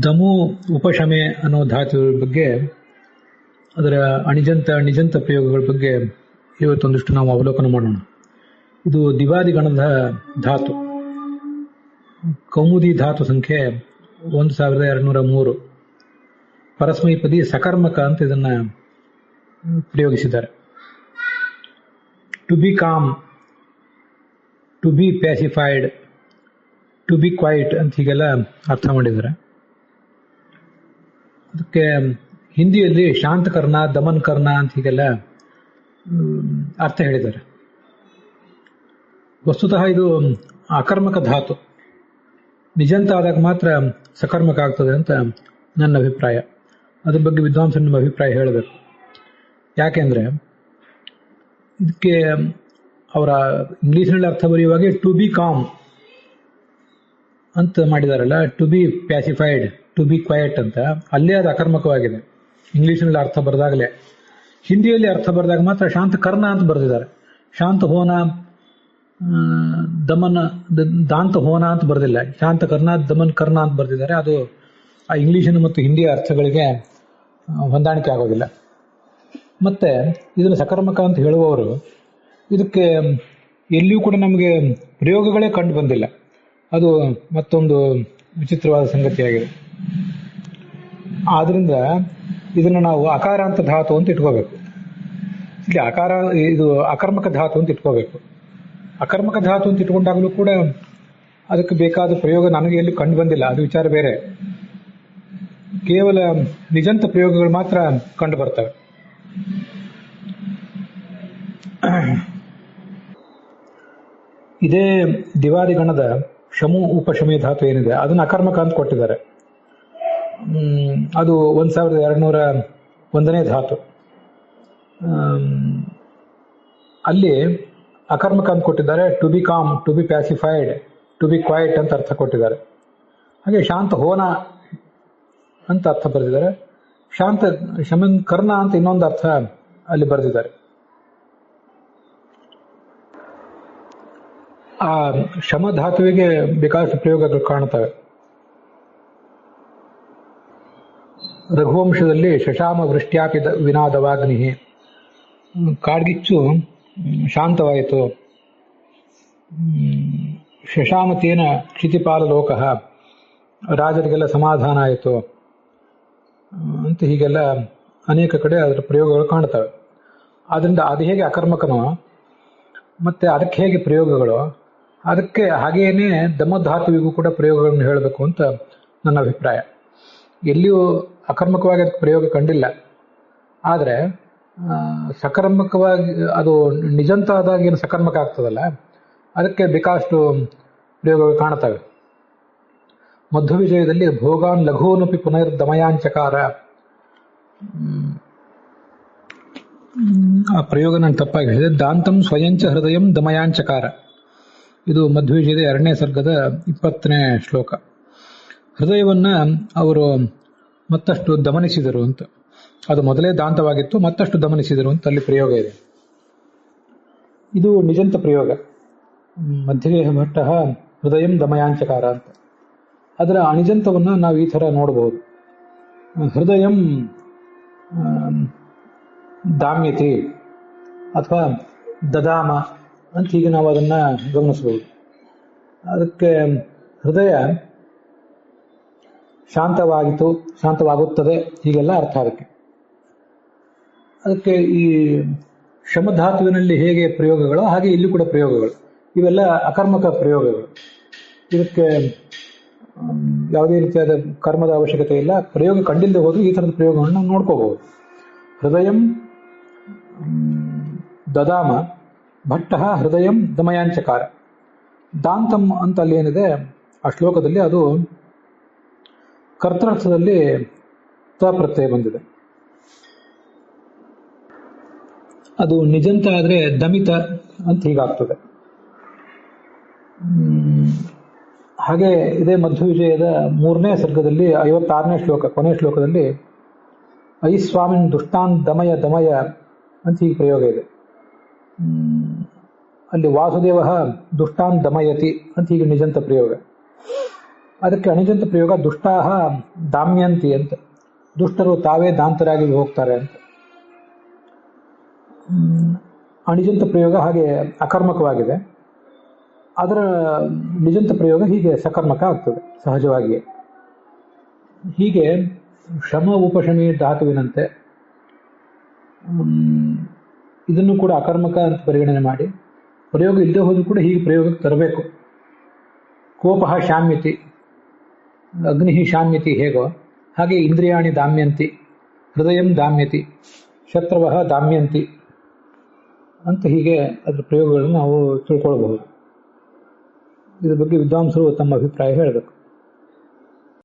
ದಮು ಉಪಶಮೆ ಅನ್ನೋ ಧಾತು ಬಗ್ಗೆ, ಅದರ ನಿಜಂತ ಪ್ರಯೋಗಗಳ ಬಗ್ಗೆ ಇವತ್ತೊಂದಿಷ್ಟು ನಾವು ಅವಲೋಕನ ಮಾಡೋಣ. ಇದು ದಿವಾದಿಗಣದ ಧಾತು. ಕೌಮುದಿ ಧಾತು ಸಂಖ್ಯೆ 1203. ಪರಸ್ಮೈಪದಿ ಸಕರ್ಮಕ ಅಂತ ಇದನ್ನ ಪ್ರಯೋಗಿಸಿದ್ದಾರೆ. To be calm, to be pacified, to be quiet ಅಂತ ಹೀಗೆಲ್ಲ ಅರ್ಥ ಮಾಡಿದ್ದಾರೆ. ಅದಕ್ಕೆ ಹಿಂದಿಯಲ್ಲಿ ಶಾಂತಕರ್ಣ, ದಮನ್ಕರ್ಣ ಅಂತ ಹೀಗೆಲ್ಲ ಅರ್ಥ ಹೇಳಿದ್ದಾರೆ. ವಸ್ತುತಃ ಇದು ಅಕರ್ಮಕ ಧಾತು. ನಿಜಂತ ಆದಾಗ ಮಾತ್ರ ಸಕರ್ಮಕ ಆಗ್ತದೆ ಅಂತ ನನ್ನ ಅಭಿಪ್ರಾಯ. ಅದ್ರ ಬಗ್ಗೆ ವಿದ್ವಾಂಸರು ನಿಮ್ಮ ಅಭಿಪ್ರಾಯ ಹೇಳಬೇಕು. ಯಾಕೆಂದ್ರೆ ಇದಕ್ಕೆ ಅವರ ಇಂಗ್ಲಿಷ್ನಲ್ಲಿ ಅರ್ಥ ಬರೆಯುವಾಗೆ ಟು ಬಿ ಕಾಮ್ ಅಂತ ಮಾಡಿದಾರಲ್ಲ, to be pacified, to be quiet ಅಂತ, ಅಲ್ಲೇ ಅದು ಅಕರ್ಮಕವಾಗಿದೆ ಇಂಗ್ಲಿಷ್ನಲ್ಲಿ ಅರ್ಥ ಬರೆದಾಗಲೇ. ಹಿಂದಿಯಲ್ಲಿ ಅರ್ಥ ಬರೆದಾಗ ಮಾತ್ರ ಶಾಂತ ಕರ್ಣ ಅಂತ ಬರೆದಿದ್ದಾರೆ. ಶಾಂತ ಹೋನ, ದಮನ್ ದಾಂತ ಹೋನ ಅಂತ ಬರೆದಿಲ್ಲ. ಶಾಂತ ಕರ್ಣ, ದಮನ್ ಕರ್ಣ ಅಂತ ಬರೆದಿದ್ದಾರೆ. ಅದು ಆ ಇಂಗ್ಲಿಷಿನ ಮತ್ತು ಹಿಂದಿಯ ಅರ್ಥಗಳಿಗೆ ಹೊಂದಾಣಿಕೆ ಆಗೋದಿಲ್ಲ. ಮತ್ತೆ ಇದನ್ನು ಸಕರ್ಮಕ ಅಂತ ಹೇಳುವವರು ಇದಕ್ಕೆ ಎಲ್ಲಿಯೂ ಕೂಡ ನಮಗೆ ಪ್ರಯೋಗಗಳೇ ಕಂಡು ಬಂದಿಲ್ಲ. ಅದು ಮತ್ತೊಂದು ವಿಚಿತ್ರವಾದ ಸಂಗತಿಯಾಗಿದೆ. ಆದ್ರಿಂದ ಇದನ್ನು ನಾವು ಅಕಾರಾಂತ ಧಾತು ಅಂತ ಇಟ್ಕೋಬೇಕು. ಇಲ್ಲಿ ಇದು ಅಕರ್ಮಕ ಧಾತು ಅಂತ ಇಟ್ಕೋಬೇಕು. ಅಕರ್ಮಕ ಧಾತು ಅಂತ ಇಟ್ಕೊಂಡಾಗಲೂ ಕೂಡ ಅದಕ್ಕೆ ಬೇಕಾದ ಪ್ರಯೋಗ ನನಗೆ ಎಲ್ಲಿ ಕಂಡು ಬಂದಿಲ್ಲ, ಅದು ವಿಚಾರ ಬೇರೆ. ಕೇವಲ ನಿಜಂತ ಪ್ರಯೋಗಗಳು ಮಾತ್ರ ಕಂಡು ಬರ್ತವೆ. ಇದೇ ದಿವಾದಿಗಣದ ಶಮು ಉಪಶಮಿ ಧಾತು ಏನಿದೆ ಅದನ್ನು ಅಕರ್ಮಕ ಅಂತ ಕೊಟ್ಟಿದ್ದಾರೆ. ಅದು 1201ನೇ ಧಾತು. ಅಲ್ಲಿ ಅಕರ್ಮಕ ಅಂತ ಕೊಟ್ಟಿದ್ದಾರೆ. To be calm, to be pacified, to be quiet ಅಂತ ಅರ್ಥ ಕೊಟ್ಟಿದ್ದಾರೆ. ಹಾಗೆ ಶಾಂತ ಹೋನ ಅಂತ ಅರ್ಥ ಬರೆದಿದ್ದಾರೆ. ಶಾಂತ ಶಮನ್ ಕರ್ಣ ಅಂತ ಇನ್ನೊಂದು ಅರ್ಥ ಅಲ್ಲಿ ಬರೆದಿದ್ದಾರೆ. ಆ ಶಮ ಧಾತುವಿಗೆ ಬೇಕಾದಷ್ಟು ಪ್ರಯೋಗಗಳು ಕಾಣುತ್ತವೆ. ರಘುವಂಶದಲ್ಲಿ ಶಶಾಮ ವೃಷ್ಟ್ಯಾಪಿ ವಿನಾದವಾಗ್ನಿ, ಕಾಡ್ಗಿಚ್ಚು ಶಾಂತವಾಯಿತು. ಶಶಾಮತೇನ ಕ್ಷಿತಿಪಾಲ ಲೋಕ, ರಾಜರಿಗೆಲ್ಲ ಸಮಾಧಾನ ಆಯಿತು ಅಂತ ಹೀಗೆಲ್ಲ ಅನೇಕ ಕಡೆ ಅದರ ಪ್ರಯೋಗಗಳು ಕಾಣ್ತವೆ. ಆದ್ರಿಂದ ಅದು ಹೇಗೆ ಅಕರ್ಮಕನೋ ಮತ್ತೆ ಅದಕ್ಕೆ ಹೇಗೆ ಪ್ರಯೋಗಗಳು, ಅದಕ್ಕೆ ಹಾಗೇನೆ ದಮಧಾತುವಿಗೂ ಕೂಡ ಪ್ರಯೋಗಗಳನ್ನು ಹೇಳಬೇಕು ಅಂತ ನನ್ನ ಅಭಿಪ್ರಾಯ. ಎಲ್ಲಿಯೂ ಅಕರ್ಮಕವಾಗಿ ಅದಕ್ಕೆ ಪ್ರಯೋಗ ಕಂಡಿಲ್ಲ. ಆದರೆ ಸಕರ್ಮಕವಾಗಿ ಅದು ನಿಜಂತ ಆದಾಗ ಏನು ಸಕರ್ಮಕ ಆಗ್ತದಲ್ಲ, ಅದಕ್ಕೆ ಬೇಕಾದಷ್ಟು ಪ್ರಯೋಗಗಳು ಕಾಣ್ತವೆ. ಮಧ್ವವಿಜಯದಲ್ಲಿ ಭೋಗಾನ್ ಲಘೂನಪಿ ಪುನರ್ದಮಯಾಂಚಕಾರ, ಆ ಪ್ರಯೋಗ ನಾನು ತಪ್ಪಾಗಿ ಹೇಳಿದೆ. ದಾಂತಂ ಸ್ವಯಂಚ ಹೃದಯಂ ದಮಯಾಂಚಕಾರ. ಇದು ಮಧ್ವವಿಜಯದ 2ನೇ ಸರ್ಗದ 20ನೇ ಶ್ಲೋಕ. ಹೃದಯವನ್ನ ಅವರು ಮತ್ತಷ್ಟು ದಮನಿಸಿದರು ಅಂತ. ಅದು ಮೊದಲೇ ದಾಂತವಾಗಿತ್ತು, ಮತ್ತಷ್ಟು ದಮನಿಸಿದರು ಅಂತ ಅಲ್ಲಿ ಪ್ರಯೋಗ ಇದೆ. ಇದು ನಿಜಂತ ಪ್ರಯೋಗ. ಮಧ್ಯಗೇಹ ಭಟ್ಟ ಹೃದಯಂ ದಮಯಾಂಚಕಾರ ಅಂತ. ಅದರ ಅನಿಜಂತವನ್ನು ನಾವು ಈ ಥರ ನೋಡಬಹುದು. ಹೃದಯಂ ದಾಮ್ಯತಿ ಅಥವಾ ದದಾಮ ಅಂತ ಹೀಗೆ ನಾವು ಅದನ್ನ ಗಮನಿಸಬಹುದು. ಅದಕ್ಕೆ ಹೃದಯ ಶಾಂತವಾಗಿತ್ತು, ಶಾಂತವಾಗುತ್ತದೆ, ಹೀಗೆಲ್ಲ ಅರ್ಥ ಅದಕ್ಕೆ ಈ ಶಮಧಾತುವಿನಲ್ಲಿ ಹೇಗೆ ಪ್ರಯೋಗಗಳು ಹಾಗೆ ಇಲ್ಲಿ ಕೂಡ ಪ್ರಯೋಗಗಳು. ಇವೆಲ್ಲ ಅಕರ್ಮಕ ಪ್ರಯೋಗಗಳು. ಇದಕ್ಕೆ ಯಾವುದೇ ರೀತಿಯಾದ ಕರ್ಮದ ಅವಶ್ಯಕತೆ ಇಲ್ಲ. ಪ್ರಯೋಗ ಕಂಡಿಲ್ಲದೆ ಹೋದ್ರೂ ಈ ಥರದ ಪ್ರಯೋಗಗಳನ್ನು ನಾವು ನೋಡ್ಕೋಬಹುದು. ಹೃದಯಂ ದದಾಮ ಭಟ್ಟ ಹೃದಯಂ ದಮಯಾಂಚಕಾರ. ದಾಂತಂ ಅಂತ ಅಲ್ಲಿ ಏನಿದೆ ಆ ಶ್ಲೋಕದಲ್ಲಿ ಅದು ಕರ್ತರ್ಥದಲ್ಲಿ ತ ಪ್ರತ್ಯಯ ಬಂದಿದೆ. ಅದು ನಿಜಂತ ಆದ್ರೆ ದಮಿತ ಅಂತ ಹೀಗಾಗ್ತದೆ. ಹಾಗೆ ಇದೇ ಮಧ್ವವಿಜಯದ 3ನೇ ಸರ್ಗದಲ್ಲಿ 56ನೇ ಶ್ಲೋಕ, ಕೊನೆ ಶ್ಲೋಕದಲ್ಲಿ ಐ ಸ್ವಾಮಿನ್ ದುಷ್ಟಾನ್ ದಮಯ ದಮಯ ಅಂತ ಹೀಗೆ ಪ್ರಯೋಗ ಇದೆ. ಅಲ್ಲಿ ವಾಸುದೇವ ದುಷ್ಟಾನ್ ದಮಯತಿ ಅಂತ ಹೀಗೆ ನಿಜಂತ ಪ್ರಯೋಗ. ಅದಕ್ಕೆ ಅಣಿಜಂತ ಪ್ರಯೋಗ ದುಷ್ಟಾಹ ದಾಮ್ಯಂತಿ ಅಂತ, ದುಷ್ಟರು ತಾವೇ ದಾಂತರಾಗಿ ಹೋಗ್ತಾರೆ ಅಂತ. ಅಣಿಜಂತ ಪ್ರಯೋಗ ಹಾಗೆ ಅಕರ್ಮಕವಾಗಿದೆ, ಅದರ ನಿಜಂತ ಪ್ರಯೋಗ ಹೀಗೆ ಸಕರ್ಮಕ ಆಗ್ತದೆ ಸಹಜವಾಗಿಯೇ. ಹೀಗೆ ಶಮ ಉಪಶಮಿ ಧಾತುವಿನಂತೆ ಇದನ್ನು ಕೂಡ ಅಕರ್ಮಕ ಅಂತ ಪರಿಗಣನೆ ಮಾಡಿ ಪ್ರಯೋಗ ಇಲ್ಲದೆ ಹೋದರೂ ಕೂಡ ಹೀಗೆ ಪ್ರಯೋಗಕ್ಕೆ ತರಬೇಕು. ಕೋಪಃ ಶಾಮ್ಯತಿ, ಅಗ್ನಿ ಶಾಮ್ಯತಿ ಹೇಗೋ ಹಾಗೆ ಇಂದ್ರಿಯಾಣಿ ದಾಮ್ಯಂತಿ, ಹೃದಯಂ ದಾಮ್ಯತಿ, ಶತ್ರವಃ ದಾಮ್ಯಂತಿ ಅಂತ ಹೀಗೆ ಅದರ ಪ್ರಯೋಗಗಳನ್ನು ನಾವು ತಿಳ್ಕೊಳ್ಬಹುದು. ಇದ್ರ ಬಗ್ಗೆ ವಿದ್ವಾಂಸರು ತಮ್ಮ ಅಭಿಪ್ರಾಯ ಹೇಳಬೇಕು.